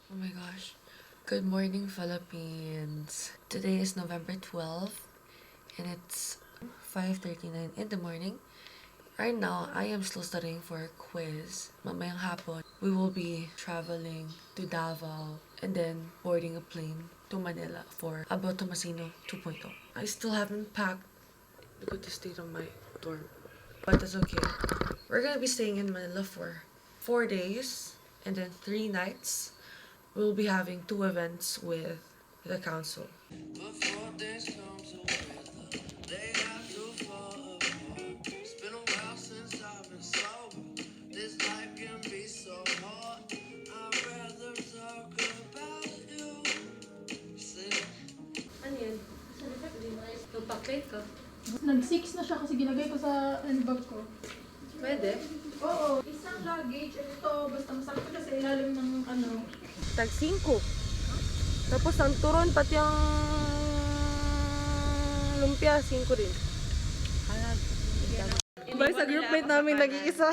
Oh my gosh. Good morning, Philippines. Today is November 12th and it's 5:39 in the morning. Right now, I am still studying for a quiz. Mamayang hapon, we will be traveling to Davao and then boarding a plane to Manila for Abel Tomasino 2.0. I still haven't packed because to stay on my dorm, but that's okay. We're gonna be staying in Manila for 4 days and then 3 nights. We'll be having two events with the council. Before this comes to weather, they have to fall apart. It's been a while since I've been sober. This life can be so hard. I'd rather talk about you. Ano yan? Nagpa-plate ka? Nag-6 na siya kasi ginagay ko sa handbag ko. Pwede? Oo. Isang luggage. Ito, basta masakit ko sa ilalim ng ano. Tag 5. Tapos ang turon, pati ang lumpia, 5 rin. Bye sa groupmate namin, nag-iisa.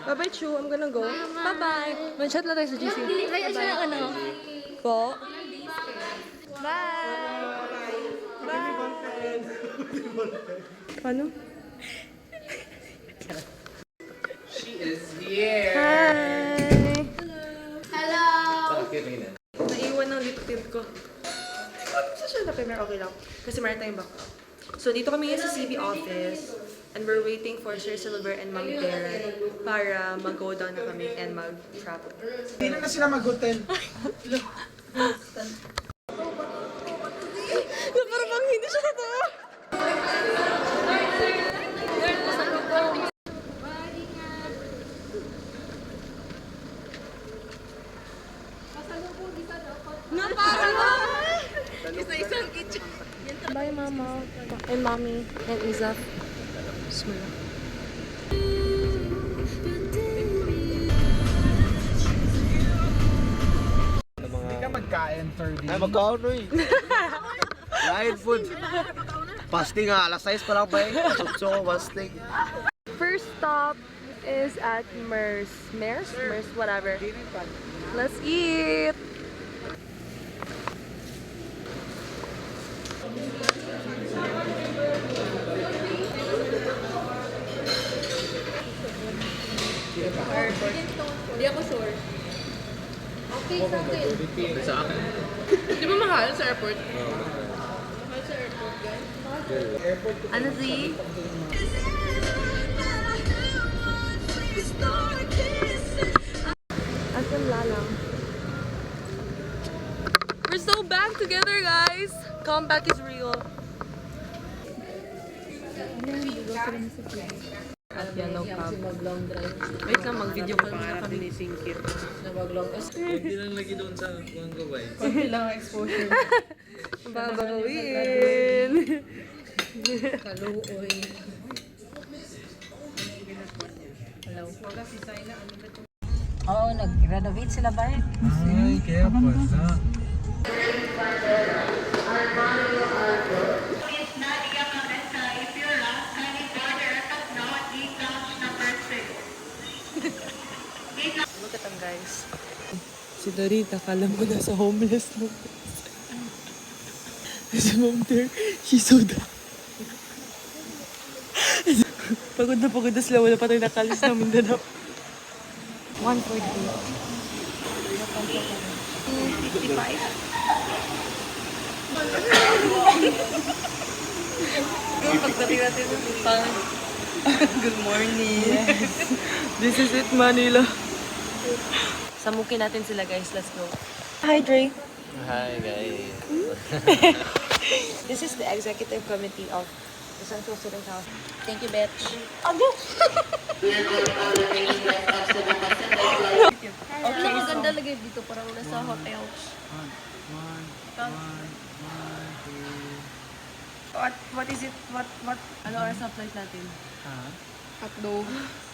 Bye-bye, Chu. I'm gonna go. Bye-bye. Man-chat lang tayo sa GC. May siya ano? Po. Bye! Paano? She is here. Hi! Hello! Naiwan ng lip tint ko. Sa siya na pero okay lang. Kasi meron tayong backup. So, dito kami ngayon sa CB office. And we're waiting for Sir Silver and Ma'am Karen para mag-go down na kami and mag-travel. Hindi na sila mag-hotel. Parang bang hindi siya totoo. Isa-isang kitchen. Bye, Mama. And Mommy. And Iza. Bismillah. Hindi ka magkain, 30. Ay, magkano eh. Lion food. Fasting nga, alas 6 pa lang ba eh. So, fasting. First stop is at Mers, whatever. Let's eat. Hindi ako sure. Okay, sa akin. Sa akin. Di ba mahal sa airport? Ano si? Asan lalang? We're so back together, guys! Comeback is real. At yan, no cab. Wait lang, mag-video call muna kami. Hindi lang lagi doon sa Wangaway. Babawin! Kaluoy. Oo, nag-renovate sila ba eh? Ay, kaya pala. Look at them, guys. Si Dorita, kala mo na sa homeless no. Si Mom there, she's so down. Pagod na sila, wala pa tayo nakalis na Mindanao. 148. 55. Pagdating natin pang good morning. Yes. This is it, Manila. Samukin natin sila, guys. Let's go. Hi, Dre. Hi guys. This is the executive committee of the Central Student Council. Thank you, Betch. Okay, Ang maganda lagi dito, parang nasa hotel. What is it? What? Ano oras na flight natin? Hotdog.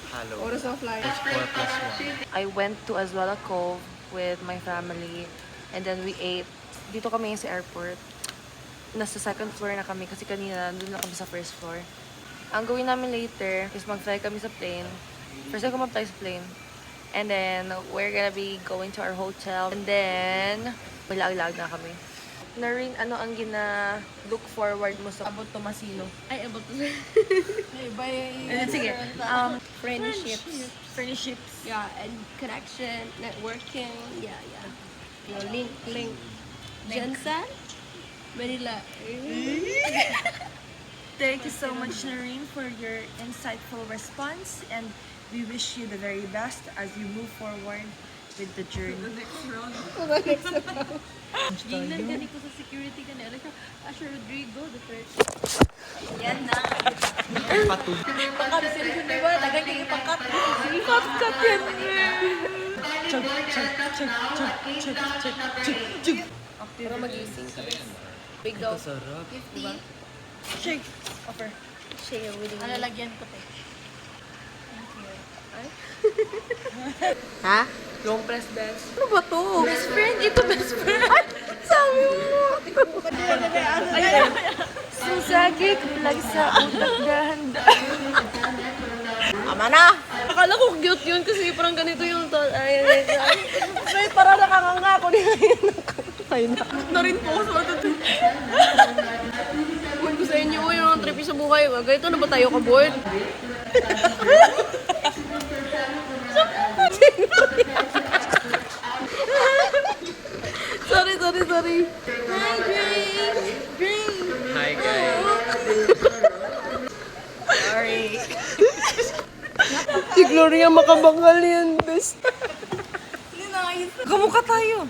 Hello. Oras of flight. 4+1. I went to Azuela Cove with my family and then we ate. Dito kami sa airport. Nasa second floor na kami kasi kanina nandun na kami sa first floor. Ang gawin namin later is mag-fly kami sa plane. First time ko mag-fly sa plane. And then, we're gonna be going to our hotel. And then, lag-lag na kami. Narin, ano ang look forward mo sa Abot Tomasino? Ay, about to Sige. friendships. Friendships. Yeah, and connection, networking. Yeah. You know, link. Jensen? Manila. Thank you so much, Nareen, for your insightful response. And we wish you the very best as you move forward with the journey. Tingnan gani ko sa security ka na. Asher Rodrigo, the first. Yan na. Pangkat sa sila di ba? Lagay kayo pangkat. Cut yan. Para magising ka. Big dog. 50. Shake. Offer. Share with you. Lagyan ko te. Ha? Long press best. Ano ba to? Best friend? Ito best friend. Sabi mo. Ayan. Susagi, kulag sa utak gahanda. Ama na! Akala ko cute yun kasi parang ganito yung ay. Wait, para nakakanga ako nila yun. Ay na. Na rin po sa matutunan. Kung ko sa inyo, yung trip sa buhay. Ganito na ba tayo ka-board? Sorry. Hi, Grace. Hi guys. Sorry. Si Gloria makabangal yan, best. Kamukha tayo.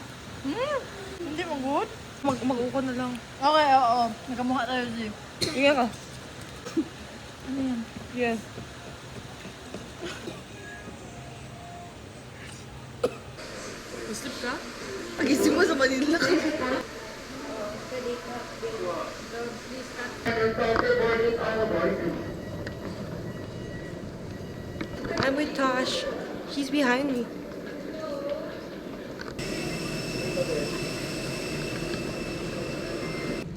Hindi mo good? Mag-uko na lang. Okay, oo. Nagkamukha tayo siya. Sige ka. Yes. Sleep ka? Pagising mo sa Manila ka. I'm with Tosh. He's behind me.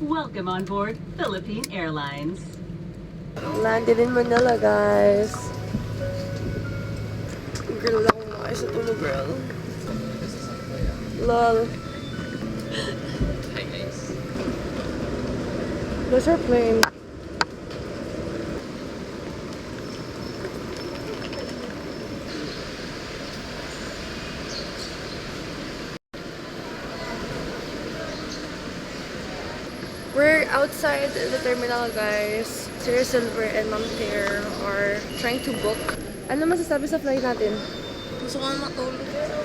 Welcome on board Philippine Airlines. Landed in Manila, guys. Girl lang ako sa tulog, girl. Lol. Hi guys. There's our plane. We're outside the terminal, guys. Sir Silver and Ma'am Claire are trying to book. Ano masasabi sa flight natin? Gusto ko na matulog.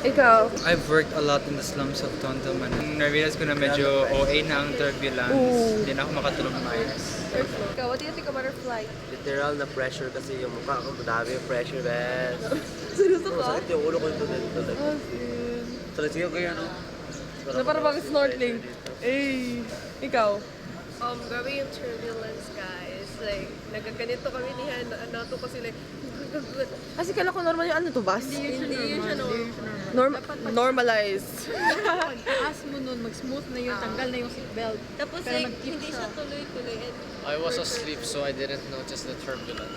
Ikaw? I've worked a lot in the slums of Tondo, man. Na-realize ko na medyo OA na ang turbulence. Hindi na ako makatulog maayos. Ikaw, what do you think about our flight? Literal na pressure kasi yung mukha ko. Madami yung pressure, bes. Seryoso ka? Sakit yung ulo ko yung tuloy. Tuloy ko kaya ano? Na para bang snorkeling. Eh, ikaw? Grabe yung turbulence, guys. Like, nagkaganito kami ni Hannah. Nato kasi like, Kasi kala ko normal yung ano to, bus? hindi yun siya normal. Normalized. Pag-aas mo nun, mag-smooth na yun, tanggal na yung seatbelt. Tapos Pero like, nag-keep hindi siya. siya tuloy-tuloy. And I was asleep so I didn't notice the turbulence.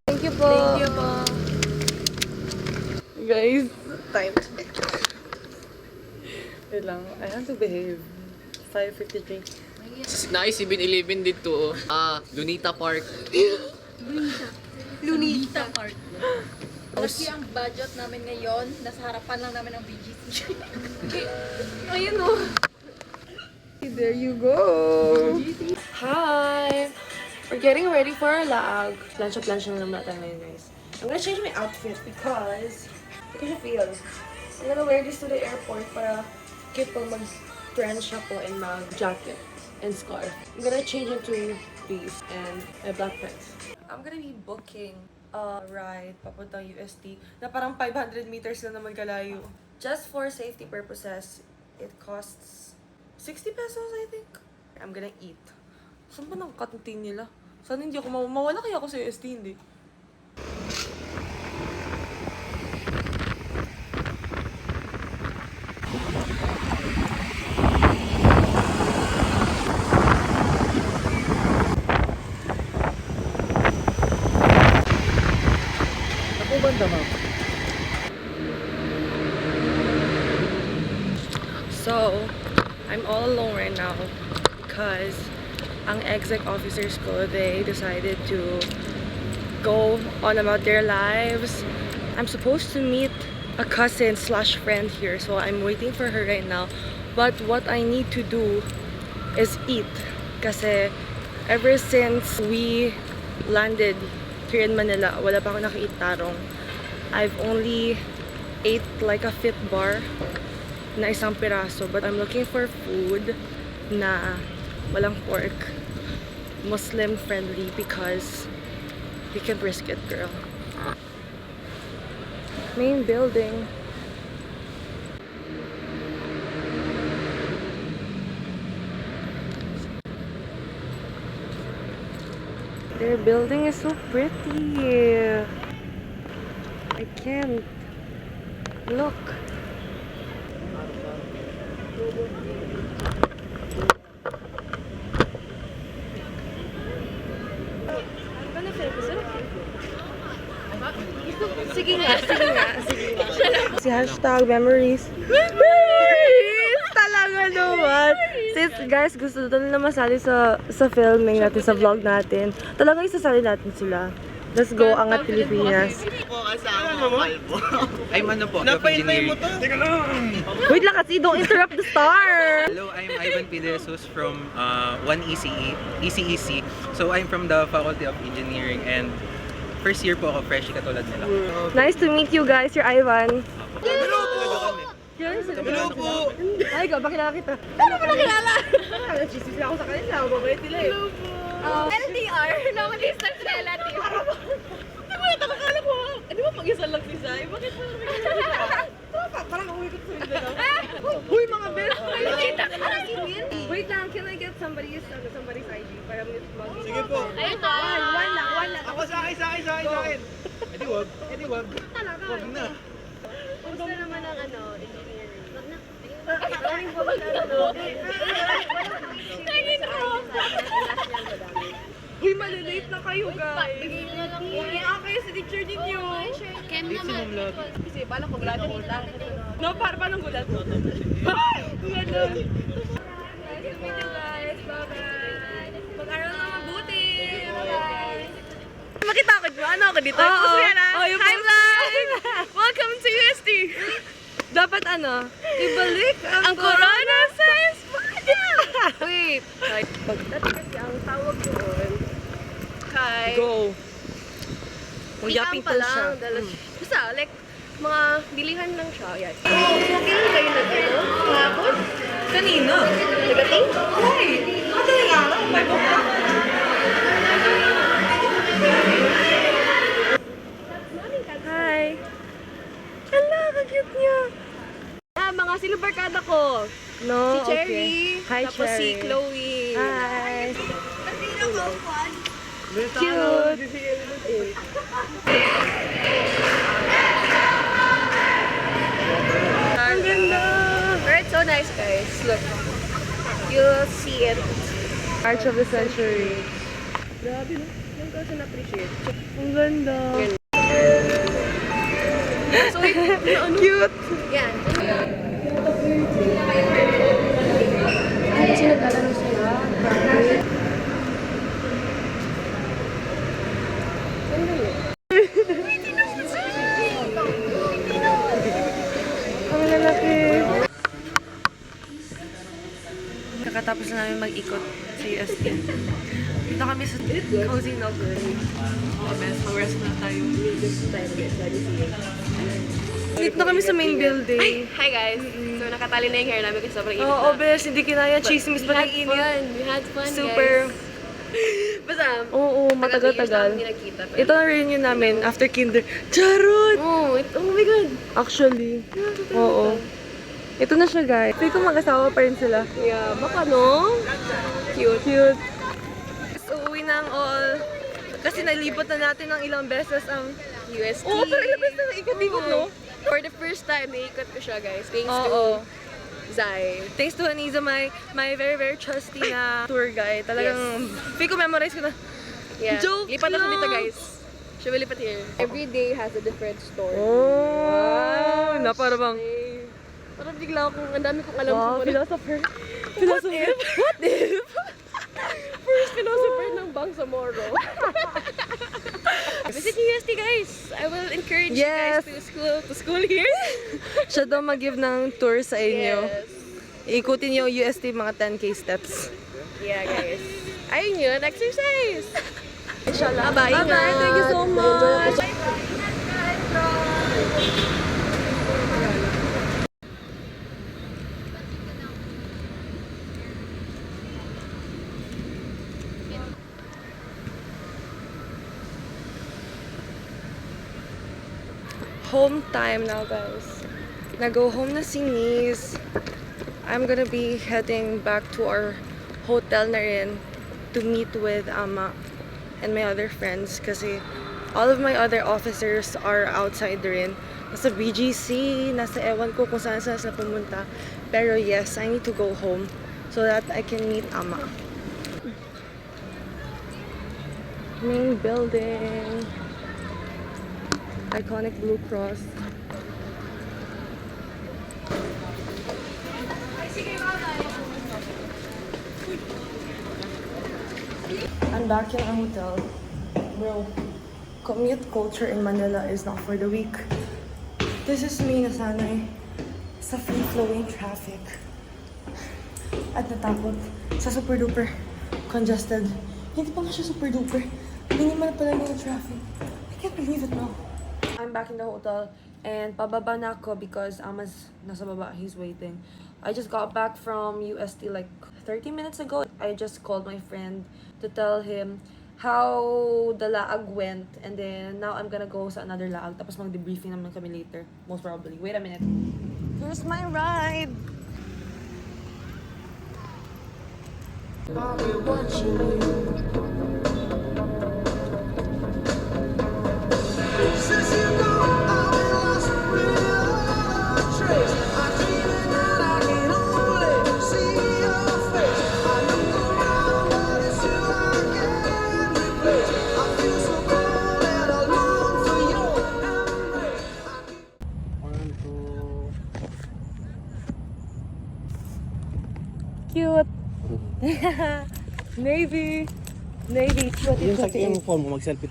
Thank you po. Thank you po. Guys, time check. Wait lang, I have to behave. 5:53. Nice 7-Eleven dito. Lunita Park. Lunita Park. Kasi ang budget namin ngayon, nasa harapan lang namin ng BGC. Ayun o. There you go. Hi! We're getting ready for our lag. Plansya na naman natin ngayon, guys. I'm gonna change my outfit because I feel. I'm gonna wear this to the airport para cute pag mag-trench ako and mag-jacket and scarf. I'm gonna change into these and my black pants. I'm gonna be booking a ride papuntang UST na parang 500 meters lang naman kalayo. Just for safety purposes, it costs 60 pesos, I think. I'm gonna eat. Saan ba ng kantin nila? Sana hindi ako mawala kaya ako sa UST, hindi. So, I'm all alone right now because ang exec officers ko, they decided to go on about their lives. I'm supposed to meet a cousin slash friend here, so I'm waiting for her right now. But what I need to do is eat kasi ever since we landed here in Manila, wala pa ako nakaeat tarong. I've only ate like a fit bar na isang piraso, but I'm looking for food na walang pork, Muslim friendly, because we can risk it, girl. Main building. Their building is so pretty. I can't look. Sige nga. Si hashtag memories. Memories! Talaga naman. Sis, guys, gusto na masali sa filming natin, sa vlog natin. Talagang isasali natin sila. Let's go, Angat Pilipinas. I'm ano po, of engineering. Wait lang kasi, don't interrupt the star! Hello, I'm Ivan Pilesos from 1ECE, ECEC. So I'm from the Faculty of Engineering and first year po ako, freshie katulad nila. Nice to meet you guys, you're Ivan. Hello po! Ay, ikaw, bakilala kita. Ano ba nakilala? Chismis na ako sa kanila, mabait nila eh. Hello po! LDR, long distance relative. Akala ko, di ba mag-isa lang si Zay? Bakit mo parang uwi ko sa Mindanao. Uy, mga best! Wait lang, can I get somebody's ID para mag- Sige po. Ayun One lang. Ako sa akin. Edi wag. Wag na. Gusto naman ng ano, engineering. Uy, malilate na kayo, guys. Bigay na lang po. Uy, kayo sa teacher ninyo. Chem naman. Kasi, paano ko gulat yung utang? No, paano gulat? Ay! Ganun. Nice to meet you guys. Bye-bye. Mag-aral na mabuti. Bye-bye. Makitakot mo? Ano ako dito? Oo. Hi, vlog! Welcome to UST! Dapat ibalik ang corona sa Espanya! Wait. Pagdating kasi ang tawag doon kay... Go. Magyaping po siya. Basta, like, mga bilihan lang siya. Yan. Kailan kayo nag-ano? Kahapon? Kanino? Nagating? Ay! Madaling araw. May bukla. Hi! Ala, ka-cute niya! Mga sinibarkada ko. No, Si Cherry. okay. Hi, Tapos Cherry. si Chloe. Hi! Cute! Ang ganda! But it's so nice, guys. Look. You'll see it. Arch of the Century. Grabe, no? Yung kasi na-appreciate. Ang ganda! So, ano? Cute! Yan. Kasi naglalaro sila. Ang lalaki! Kakatapos na namin mag-ikot sa UST. Dito kami sa Cozy Nugget. Mag-rest na tayo. Dito na kami sa main building. Hi, guys. So, nakatali na yung hair namin kasi sobrang init Oo, na. bes, hindi kinaya. Chismis We pa had fun. We had fun, Super. guys. Basta, Oo, matagal-tagal. Ito na reunion namin after kinder. Charot! Oh my God. Actually. Oo. Ito na siya, guys. Feel ko mag-asawa pa rin sila. Yeah, baka no? Cute. So, uwi na ang all. Kasi nalibot na natin ng ilang beses ang... UST. Oo, pero ilang beses na naikot-ikot, no? For the first time, naikot ko siya, guys. Thanks Oo. to Zai. Thanks to Aniza, my very, very trusty na tour guide. Talagang, feel ko memorize ko na. Yeah. Joke Lipat na lang. dito, guys. Should we lipat here? Every day has a different story. Oh, na para bang Parang bigla akong, ang dami kong alam sa philosopher. Philosopher? What if? First philosopher ng Bangsamoro. Visit UST, guys. I will encourage Yes. you guys to school here. Siya daw mag-give ng tour sa inyo. Yes. Ikutin niyo UST mga 10K steps. Yeah, guys. Ayun yun, exercise. Inshallah. Bye-bye. Bye-bye. Thank you so much. Home time now, guys. Nag-go home na si Niece. I'm gonna be heading back to our hotel na rin to meet with Ama and my other friends kasi all of my other officers are outside rin. Nasa BGC, nasa ewan ko kung saan sila pumunta. Pero yes, I need to go home so that I can meet Ama. Main building. Iconic Blue Cross. I'm back in our hotel. Bro, commute culture in Manila is not for the weak. This is me nasanay sa free-flowing traffic. At natakot sa super duper congested. Hindi pa nga siya super duper. Minimal pala na yung traffic. I can't believe it now. I'm back in the hotel and pababa na ako because Ama's nasa baba. He's waiting. I just got back from UST like 30 minutes ago. I just called my friend to tell him how the laag went and then now I'm gonna go sa another laag tapos mag-debriefing naman kami later. Most probably. Wait a minute. Here's my ride! I'll be watching you. Cute! Navy! Navy 2028. phone mo, mag-selfie.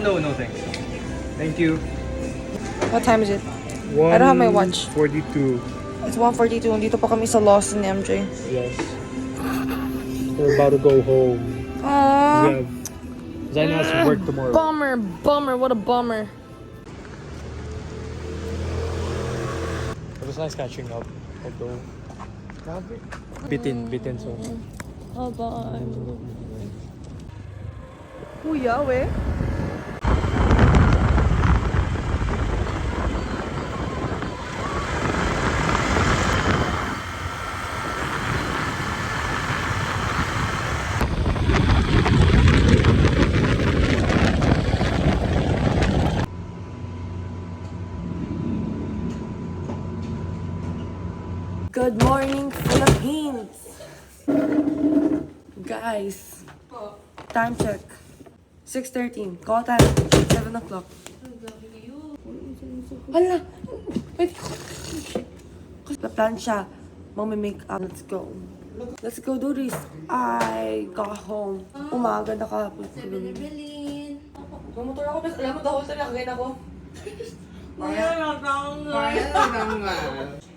No thanks. Thank you. What time is it? I don't have my watch. 42. It's 1:42. Dito pa kami sa Lost in MJ. Yes. We're about to go home. Aww. Zaina has to work tomorrow. Bummer. What a bummer. It was nice catching up. Although, bitin so. Bye-bye. Kuya, we? Good morning, Philippines! Guys, time check. 6:13. Call time. 7 o'clock. Hala! Wait. Plansya. Mag-make up. Let's go. Let's go do this. I got home. Umaga na kahapon. Mamotor ako. Alam mo, the whole time nakagain ako.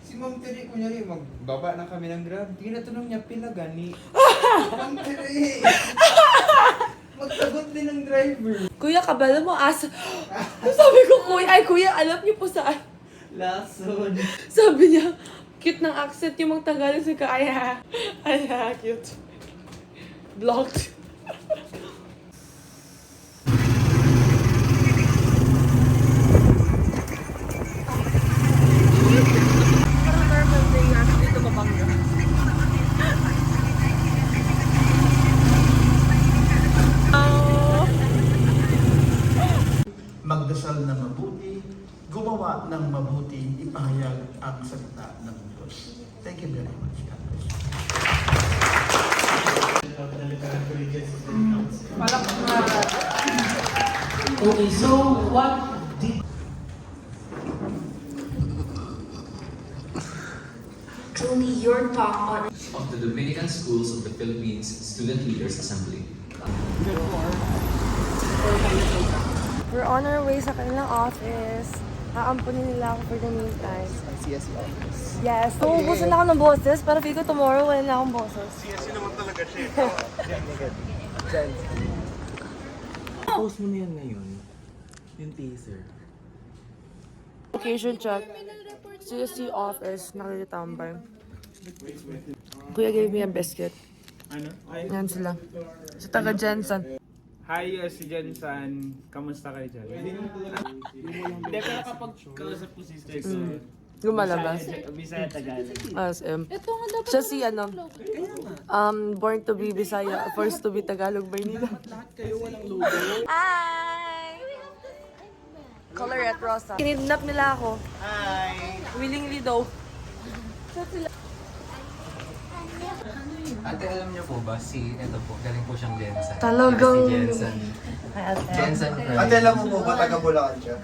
Si Ma'am Terry, kunyari, magbaba na kami ng Grab. Tinatanong niya, pila gani? Ma'am Terry! Magsagot din ng driver. Kuya, kabala mo asa. Sabi ko, kuya, alam niyo po saan. Lason. Sabi niya, cute ng accent yung mga Tagalog. Sabi ko, ay, cute. Blocked. Magdasal na mabuti, gumawa ng mabuti, ipahayag ang salita ng Diyos. Thank you very much. God bless you. Okay, so what did Truly, your talk on of the Dominican Schools of the Philippines Student Leaders Assembly. We're on our way sa kanilang office. Aampunin nila ako for the meantime. CSE office. Yes. Uubusan na ako ng boses, pero feel ko tomorrow wala na akong boses. CSE naman talaga siya. Jen. post mo na yan ngayon? Yung teaser. Location check. CSC office, nakikitambay. Kuya gave me a biscuit. Ano? Yan sila. Sa taga Jensen. Hi, si Jensan. Kamusta kayo dyan? Hindi, pero kapag kausap ko sister ko, Lumalabas. Bisaya Tagalog. SM. Siya si ano, born to be Bisaya, forced to be Tagalog by nila. Lahat kayo walang logo. Hi! Colorette Rosa. Kinidnap nila ako. Hi! Willingly daw. Ate, alam niyo po ba, ito po, galing po siyang Jensen. Talagang- Si Jensen. Jensen Fred. Ate, alam mo po ba taga Bulacan siya?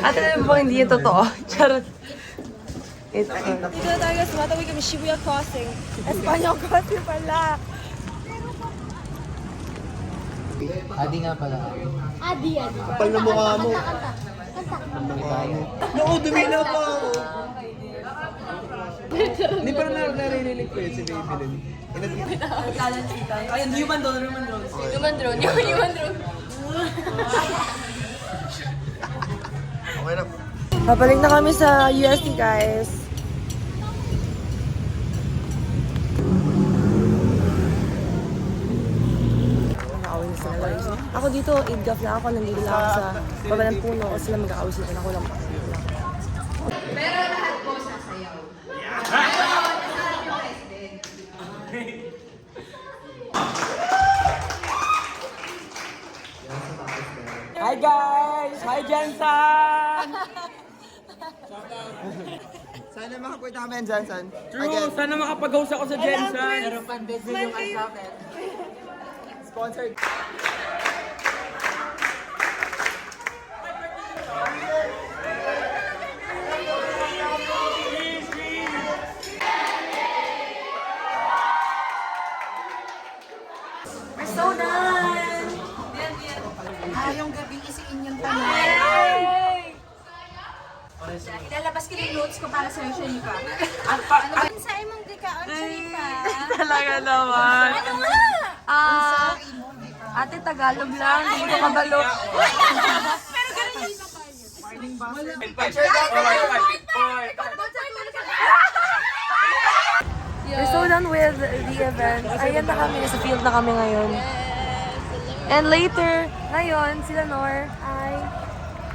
At alam mo hindi yung totoo. Charot. Dito na tayo guys, matawid kami Shibuya Crossing. Espanyol Crossing pala. Adi nga pala. Kapal na mukha mo. Naku, dumila pa ako. Hindi pa narinig ko yun si Baby din. Ayun, human drone. Human drone. Okay na. Babalik na kami sa UST guys. Mag-aaway na sila guys. Ako dito, idgaf na ako. Nandito lang ako sa baba ng puno. O sila mag-aaway sila. Ako lang. Pero lahat po sasayaw. Hi guys! Hi Jensan! Sana makapunta kami yan, Jansan. True! Sana makapag-host ako sa Jensan! Pero pandesal yung sa akin. Sponsored. We're so done! Yung gabi isiin yung tanong. Ilalabas ko yung notes ko para sa'yo, Shanipa. At ano sa imong di ka, Shanipa? Talaga naman. Ate Tagalog lang. Hindi ko kabalo. Pero ganun yung We're so done with the event. Ayan na kami. Nasa field na kami ngayon. And later, ngayon, sila Nor ay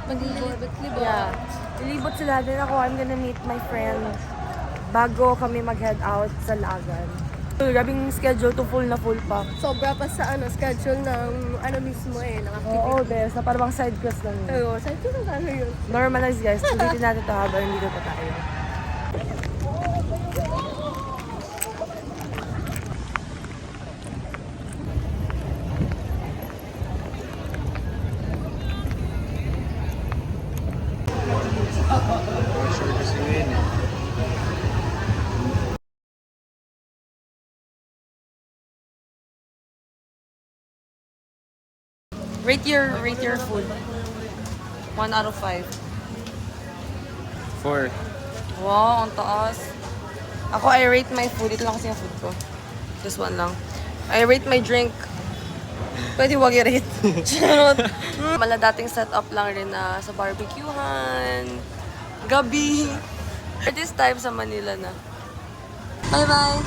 maglibot. Yeah. Lilibot sila. Then ako, I'm gonna meet my friend bago kami mag-head out sa Lagan. So, grabing schedule to full na full pa. Sobra pa sa schedule ng mismo ng activity. Oo, bes. Na parang side quest lang yun. Oo, saan ko na yun? Normalize guys. Tulitin natin ito habang hindi pa tayo. Rate your food. 1 out of 5. 4. Wow, ang taas. Ako, I rate my food. Ito lang kasi yung food ko. Just one lang. I rate my drink. Pwede wag i-rate. Charot. Mala dating setup lang rin na sa barbecuehan. Gabi. At this time sa Manila na. Bye-bye!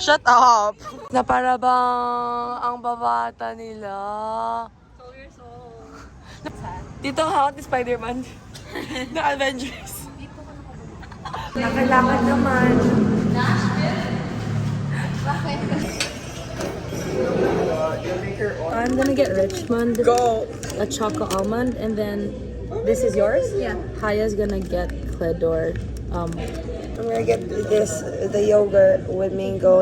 Shut up! Na para bang ang babata nila. Dito ang hawak ni Spider-Man. Na Avengers. Nakalakad naman. I'm gonna get Richmond. Go. A choco almond, and then this is yours. Yeah. Haya's gonna get Cledor. I'm gonna get this, the yogurt with mango.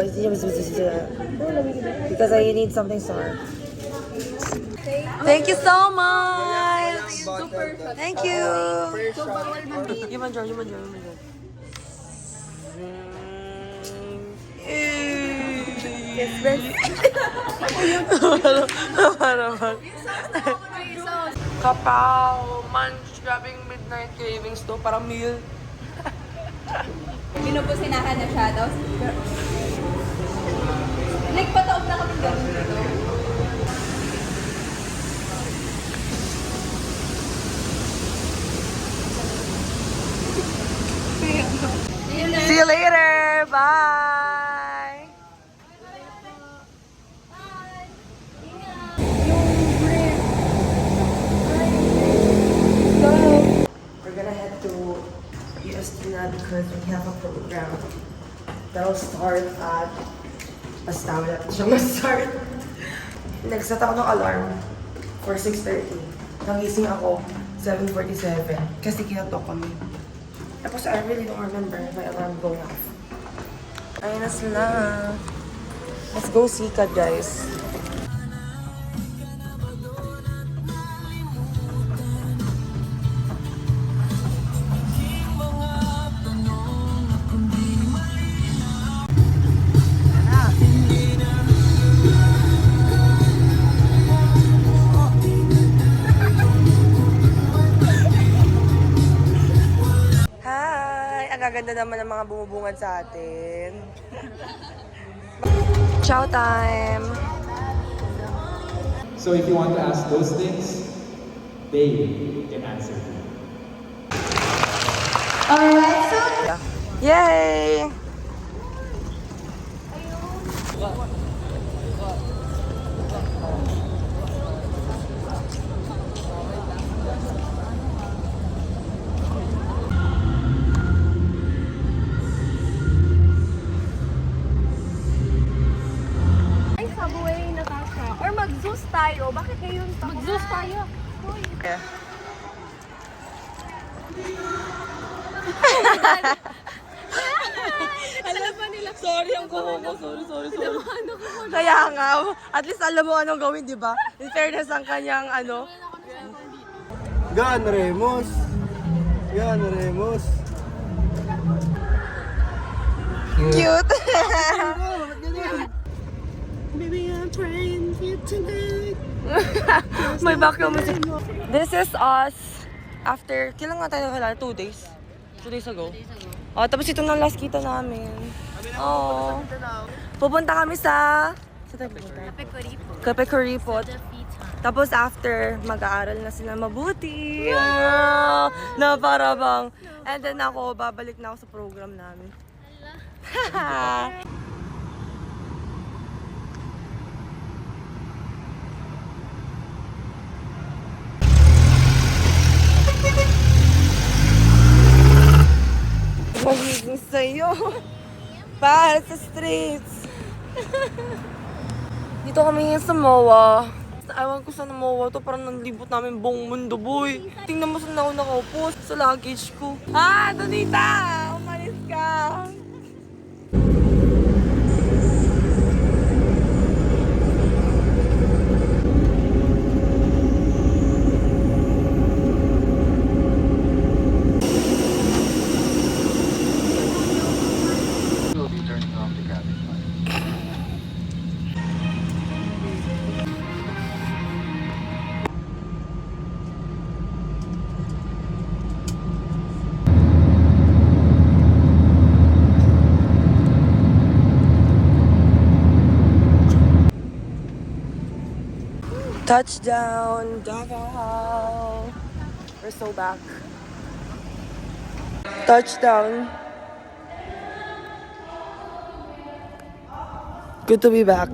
Because I need something sour. Thank you so much. Super. Thank you. Super well made. You man, you man. Kapaw, munch, grabbing midnight cravings to, parang meal. Binubusinahan na siya. Tapos, like, pataob na kami gawin dito. See you later. Bye. We're gonna head to UST na because we have a program that'll start at basta wala siya ma-start. Nag-set ako ng alarm for 6:30. Nagising ako 7:47 kasi kinatok kami. Tapos I really don't remember my alarm going off. Ayun na sila. Let's go sikat, guys. Ganda naman ng mga bumubungad sa atin. Ciao time! So if you want to ask those things, they can answer. Alright, so... Yay! Mag-zoos tayo. Bakit ngayon? Mag-zoos tayo. Yeah. Alam ba nila? Sorry ang kuko ko. Sorry. Kaya nga, at least alam mo anong gawin, di ba? In fairness ang kanyang ano. Gan Remos. Cute! Baby, I'm praying for you tonight. May background music. This is us after, kailan nga tayo nakilala? 2 days? 2 days ago? Oh, tapos ito na last kita namin. Oh. Pupunta kami sa Cape Coripot. Tapos after, mag-aaral na sila mabuti. Na para bang. And then ako, babalik na ako sa program namin. Magiging sa'yo. Para sa streets. Dito kami ngayon sa MOA. Ewan ko sa MOA to, parang nalibot namin buong mundo, boy. Tingnan mo saan ako nakaupo sa luggage ko. Donita! Umalis ka! Touchdown, Davao. We're so back. Touchdown. Good to be back.